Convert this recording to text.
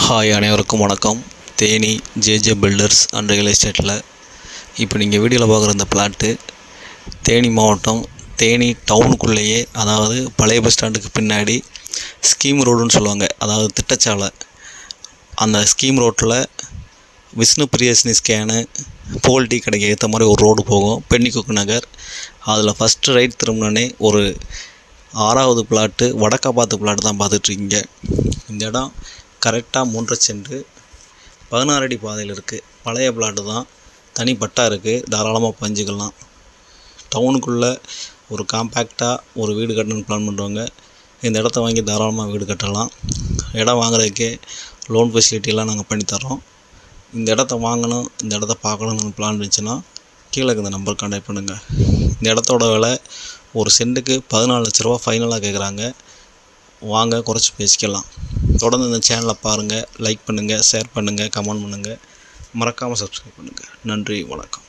Hi, அனைவருக்கும் வணக்கம். Theni JJ filters and real எஸ்டேட்டில் இப்போ நீங்கள் வீடியோவில் பார்க்குற இந்த பிளாட்டு தேனி மாவட்டம் தேனி டவுனுக்குள்ளேயே, அதாவது பழைய பஸ் ஸ்டாண்டுக்கு பின்னாடி ஸ்கீம் ரோடுன்னு சொல்லுவாங்க, அதாவது திட்டச்சாலை. அந்த ஸ்கீம் ரோட்டில் விஷ்ணு பிரியதர்ஷினி ஸ்கேனு போல் டீ கடைக்கு ஏற்ற மாதிரி ஒரு ரோடு போகும், பென்னிக்குக்கு நகர். அதில் ஃபஸ்ட்டு ரைட் திரும்பினே ஒரு 6வது பிளாட்டு, வடக்கா பார்த்து பிளாட்டு தான் பார்த்துட்ருக்கீங்க. இந்த இடம் கரெக்டாக 3.5 சென்ட் 16 அடி பாதையில் இருக்குது. பழைய பிளாட்டு தான், தனி பட்டா இருக்குது, தாராளமாக பஞ்சுக்கலாம். டவுனுக்குள்ளே ஒரு காம்பேக்டாக ஒரு வீடு கட்டணும்னு பிளான் பண்ணுறவங்க இந்த இடத்த வாங்கி தாராளமாக வீடு கட்டலாம். இடம் வாங்குறதுக்கே லோன் ஃபெசிலிட்டிலாம் நாங்கள் பண்ணித்தரோம். இந்த இடத்த வாங்கணும், இந்த இடத்த பார்க்கணுன்னு பிளான் இருந்துச்சுன்னா கீழே இந்த நம்பர் கான்டாக்ட் பண்ணுங்கள். இந்த இடத்தோட விலை ஒரு சென்ட்டுக்கு 14 லட்ச ரூபா ஃபைனலாக கேட்குறாங்க. வாங்க, குறைச்சி பேசிக்கலாம். தொடர்ந்து இந்த சேனலை பாருங்கள், லைக் பண்ணுங்கள், ஷேர் பண்ணுங்கள், கமெண்ட் பண்ணுங்கள், மறக்காமல் சப்ஸ்கிரைப் பண்ணுங்கள். நன்றி, வணக்கம்.